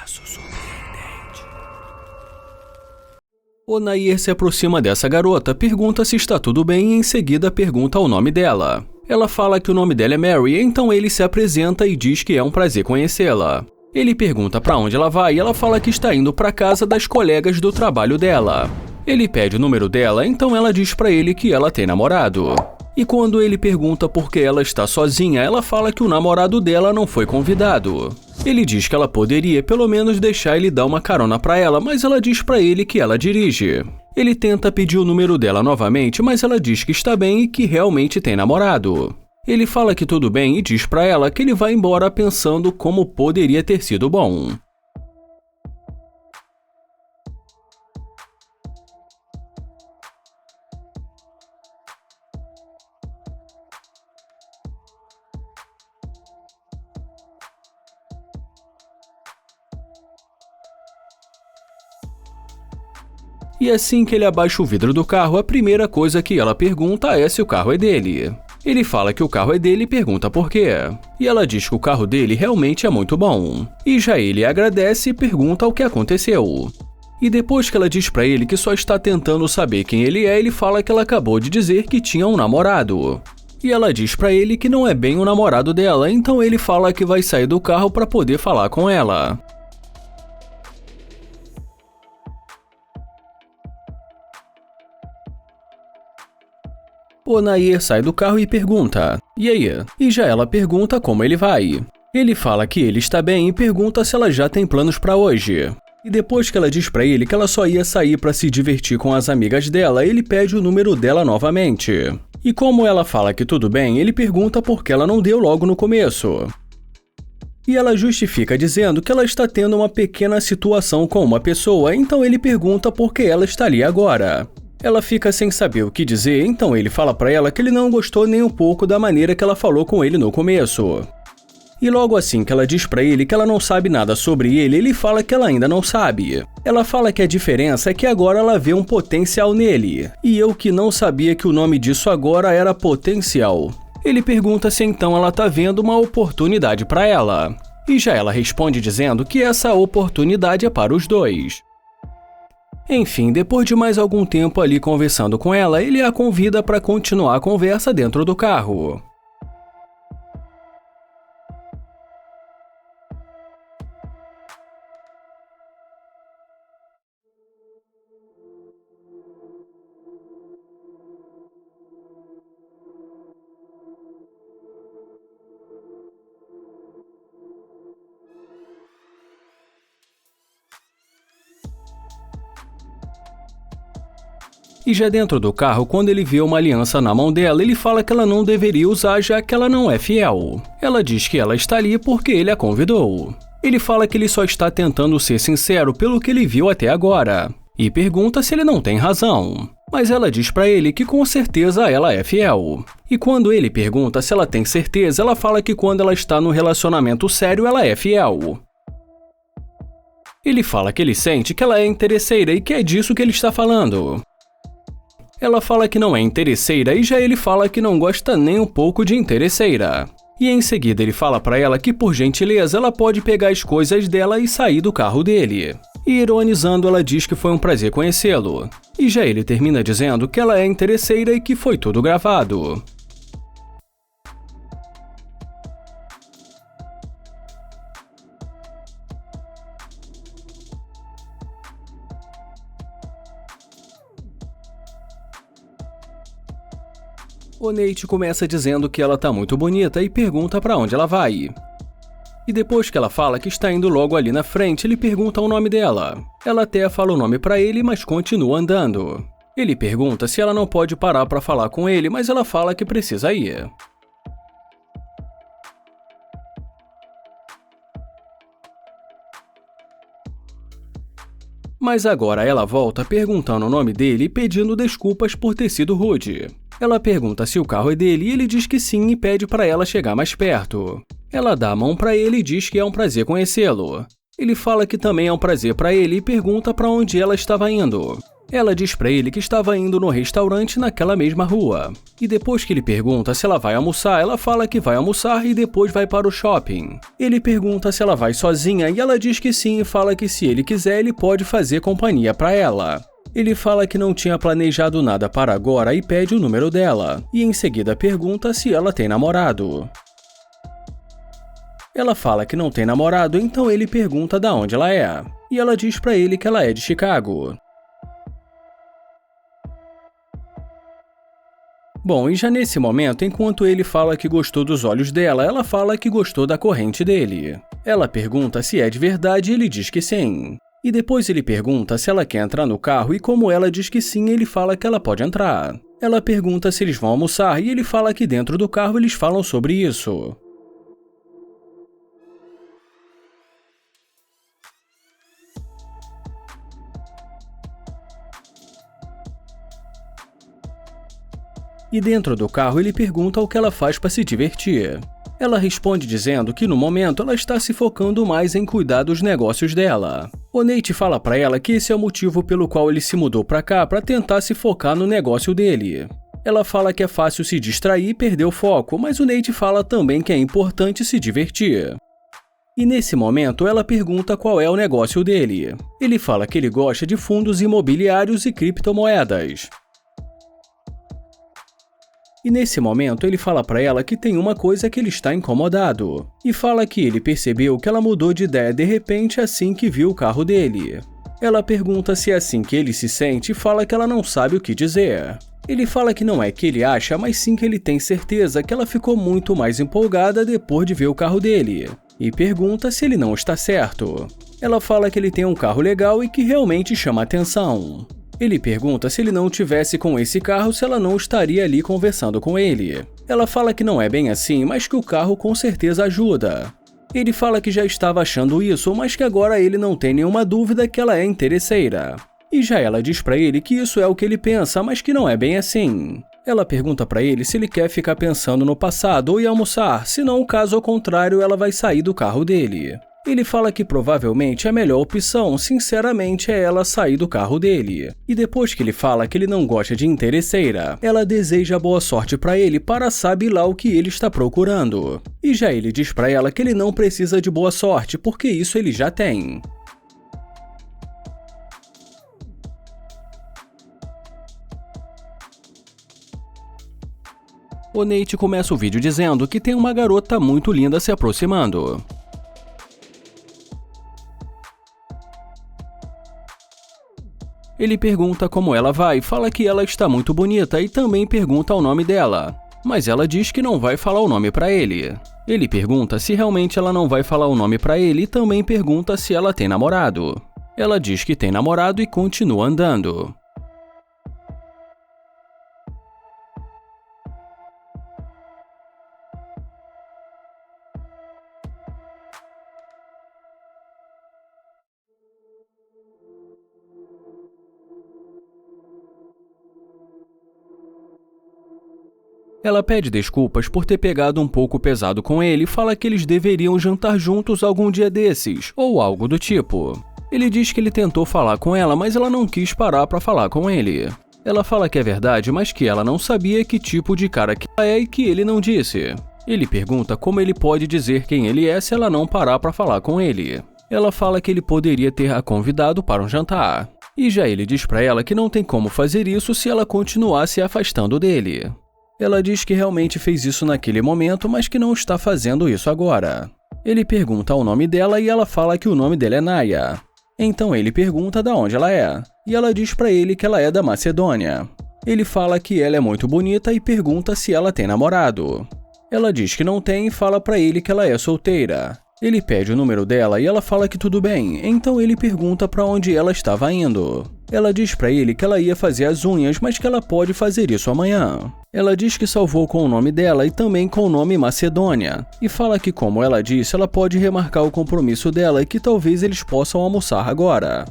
caso surpreendente. O Nair se aproxima dessa garota, pergunta se está tudo bem e em seguida pergunta o nome dela. Ela fala que o nome dela é Mary, então ele se apresenta e diz que é um prazer conhecê-la. Ele pergunta para onde ela vai e ela fala que está indo para casa das colegas do trabalho dela. Ele pede o número dela, então ela diz para ele que ela tem namorado. E quando ele pergunta por que ela está sozinha, ela fala que o namorado dela não foi convidado. Ele diz que ela poderia pelo menos deixar ele dar uma carona para ela, mas ela diz para ele que ela dirige. Ele tenta pedir o número dela novamente, mas ela diz que está bem e que realmente tem namorado. Ele fala que tudo bem e diz para ela que ele vai embora pensando como poderia ter sido bom. E assim que ele abaixa o vidro do carro, a primeira coisa que ela pergunta é se o carro é dele. Ele fala que o carro é dele e pergunta por quê. E ela diz que o carro dele realmente é muito bom. E já ele agradece e pergunta o que aconteceu. E depois que ela diz pra ele que só está tentando saber quem ele é, ele fala que ela acabou de dizer que tinha um namorado. E ela diz pra ele que não é bem o namorado dela, então ele fala que vai sair do carro para poder falar com ela. O Nair sai do carro e pergunta, e aí? E já ela pergunta como ele vai. Ele fala que ele está bem e pergunta se ela já tem planos para hoje. E depois que ela diz para ele que ela só ia sair para se divertir com as amigas dela, ele pede o número dela novamente. E como ela fala que tudo bem, ele pergunta por que ela não deu logo no começo. E ela justifica dizendo que ela está tendo uma pequena situação com uma pessoa, então ele pergunta por que ela está ali agora. Ela fica sem saber o que dizer, então ele fala pra ela que ele não gostou nem um pouco da maneira que ela falou com ele no começo. E logo assim que ela diz pra ele que ela não sabe nada sobre ele, ele fala que ela ainda não sabe. Ela fala que a diferença é que agora ela vê um potencial nele. E eu que não sabia que o nome disso agora era potencial. Ele pergunta se então ela tá vendo uma oportunidade pra ela. E já ela responde dizendo que essa oportunidade é para os dois. Enfim, depois de mais algum tempo ali conversando com ela, ele a convida para continuar a conversa dentro do carro. E já dentro do carro, quando ele vê uma aliança na mão dela, ele fala que ela não deveria usar já que ela não é fiel. Ela diz que ela está ali porque ele a convidou. Ele fala que ele só está tentando ser sincero pelo que ele viu até agora. E pergunta se ele não tem razão. Mas ela diz pra ele que com certeza ela é fiel. E quando ele pergunta se ela tem certeza, ela fala que quando ela está no relacionamento sério, ela é fiel. Ele fala que ele sente que ela é interesseira e que é disso que ele está falando. Ela fala que não é interesseira e já ele fala que não gosta nem um pouco de interesseira. E em seguida ele fala pra ela que por gentileza ela pode pegar as coisas dela e sair do carro dele. E ironizando ela diz que foi um prazer conhecê-lo. E já ele termina dizendo que ela é interesseira e que foi tudo gravado. O Nate começa dizendo que ela tá muito bonita e pergunta pra onde ela vai. E depois que ela fala que está indo logo ali na frente, ele pergunta o nome dela. Ela até fala o nome pra ele, mas continua andando. Ele pergunta se ela não pode parar pra falar com ele, mas ela fala que precisa ir. Mas agora ela volta perguntando o nome dele e pedindo desculpas por ter sido rude. Ela pergunta se o carro é dele e ele diz que sim e pede para ela chegar mais perto. Ela dá a mão para ele e diz que é um prazer conhecê-lo. Ele fala que também é um prazer para ele e pergunta para onde ela estava indo. Ela diz pra ele que estava indo no restaurante naquela mesma rua. E depois que ele pergunta se ela vai almoçar, ela fala que vai almoçar e depois vai para o shopping. Ele pergunta se ela vai sozinha e ela diz que sim e fala que se ele quiser ele pode fazer companhia pra ela. Ele fala que não tinha planejado nada para agora e pede o número dela. E em seguida pergunta se ela tem namorado. Ela fala que não tem namorado, então ele pergunta de onde ela é. E ela diz pra ele que ela é de Chicago. Bom, e já nesse momento, enquanto ele fala que gostou dos olhos dela, ela fala que gostou da corrente dele. Ela pergunta se é de verdade e ele diz que sim. E depois ele pergunta se ela quer entrar no carro e como ela diz que sim, ele fala que ela pode entrar. Ela pergunta se eles vão almoçar e ele fala que dentro do carro eles falam sobre isso. E dentro do carro ele pergunta o que ela faz para se divertir. Ela responde dizendo que no momento ela está se focando mais em cuidar dos negócios dela. O Nate fala para ela que esse é o motivo pelo qual ele se mudou para cá para tentar se focar no negócio dele. Ela fala que é fácil se distrair e perder o foco, mas o Nate fala também que é importante se divertir. E nesse momento ela pergunta qual é o negócio dele. Ele fala que ele gosta de fundos imobiliários e criptomoedas. E nesse momento ele fala pra ela que tem uma coisa que ele está incomodado. E fala que ele percebeu que ela mudou de ideia de repente assim que viu o carro dele. Ela pergunta se é assim que ele se sente e fala que ela não sabe o que dizer. Ele fala que não é que ele acha, mas sim que ele tem certeza que ela ficou muito mais empolgada depois de ver o carro dele. E pergunta se ele não está certo. Ela fala que ele tem um carro legal e que realmente chama atenção. Ele pergunta se ele não tivesse com esse carro, se ela não estaria ali conversando com ele. Ela fala que não é bem assim, mas que o carro com certeza ajuda. Ele fala que já estava achando isso, mas que agora ele não tem nenhuma dúvida que ela é interesseira. E já ela diz pra ele que isso é o que ele pensa, mas que não é bem assim. Ela pergunta pra ele se ele quer ficar pensando no passado ou ir almoçar, senão, caso ao contrário, ela vai sair do carro dele. Ele fala que provavelmente a melhor opção, sinceramente, é ela sair do carro dele. E depois que ele fala que ele não gosta de interesseira, ela deseja boa sorte pra ele para saber lá o que ele está procurando. E já ele diz pra ela que ele não precisa de boa sorte, porque isso ele já tem. O Nate começa o vídeo dizendo que tem uma garota muito linda se aproximando. Ele pergunta como ela vai, fala que ela está muito bonita e também pergunta o nome dela. Mas ela diz que não vai falar o nome pra ele. Ele pergunta se realmente ela não vai falar o nome pra ele e também pergunta se ela tem namorado. Ela diz que tem namorado e continua andando. Ela pede desculpas por ter pegado um pouco pesado com ele e fala que eles deveriam jantar juntos algum dia desses, ou algo do tipo. Ele diz que ele tentou falar com ela, mas ela não quis parar para falar com ele. Ela fala que é verdade, mas que ela não sabia que tipo de cara que ela é e que ele não disse. Ele pergunta como ele pode dizer quem ele é se ela não parar para falar com ele. Ela fala que ele poderia ter a convidado para um jantar. E já ele diz para ela que não tem como fazer isso se ela continuar se afastando dele. Ela diz que realmente fez isso naquele momento, mas que não está fazendo isso agora. Ele pergunta o nome dela e ela fala que o nome dela é Naya. Então ele pergunta de onde ela é, e ela diz pra ele que ela é da Macedônia. Ele fala que ela é muito bonita e pergunta se ela tem namorado. Ela diz que não tem e fala pra ele que ela é solteira. Ele pede o número dela e ela fala que tudo bem, então ele pergunta pra onde ela estava indo. Ela diz pra ele que ela ia fazer as unhas, mas que ela pode fazer isso amanhã. Ela diz que salvou com o nome dela e também com o nome Macedônia, e fala que, como ela disse, ela pode remarcar o compromisso dela e que talvez eles possam almoçar agora.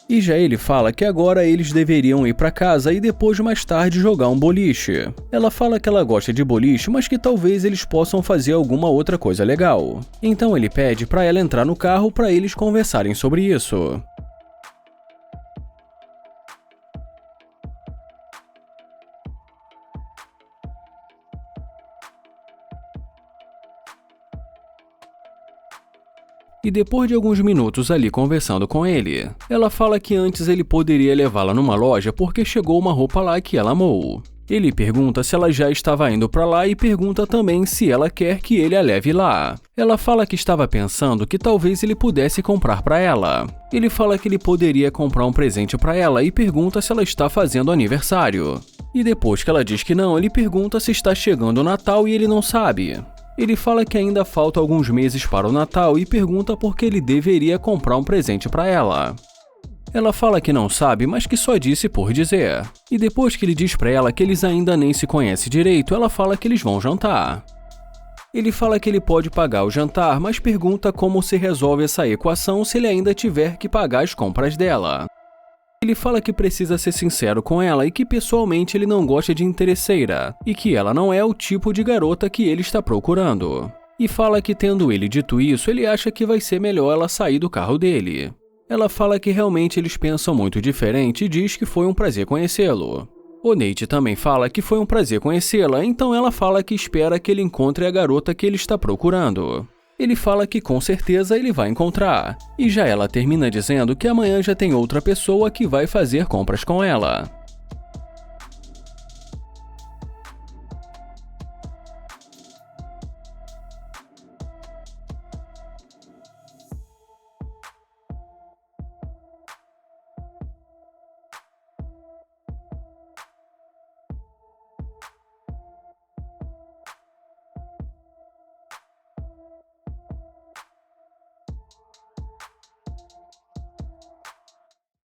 E já ele fala que agora eles deveriam ir pra casa e depois mais tarde jogar um boliche. Ela fala que ela gosta de boliche, mas que talvez eles possam fazer alguma outra coisa legal. Então ele pede pra ela entrar no carro pra eles conversarem sobre isso. E depois de alguns minutos ali conversando com ele, ela fala que antes ele poderia levá-la numa loja porque chegou uma roupa lá que ela amou. Ele pergunta se ela já estava indo para lá e pergunta também se ela quer que ele a leve lá. Ela fala que estava pensando que talvez ele pudesse comprar para ela. Ele fala que ele poderia comprar um presente para ela e pergunta se ela está fazendo aniversário. E depois que ela diz que não, ele pergunta se está chegando o Natal e ele não sabe. Ele fala que ainda falta alguns meses para o Natal e pergunta por que ele deveria comprar um presente para ela. Ela fala que não sabe, mas que só disse por dizer. E depois que ele diz pra ela que eles ainda nem se conhecem direito, ela fala que eles vão jantar. Ele fala que ele pode pagar o jantar, mas pergunta como se resolve essa equação se ele ainda tiver que pagar as compras dela. Ele fala que precisa ser sincero com ela e que pessoalmente ele não gosta de interesseira, e que ela não é o tipo de garota que ele está procurando. E fala que tendo ele dito isso, ele acha que vai ser melhor ela sair do carro dele. Ela fala que realmente eles pensam muito diferente e diz que foi um prazer conhecê-lo. O Nate também fala que foi um prazer conhecê-la, então ela fala que espera que ele encontre a garota que ele está procurando. Ele fala que com certeza ele vai encontrar, e já ela termina dizendo que amanhã já tem outra pessoa que vai fazer compras com ela.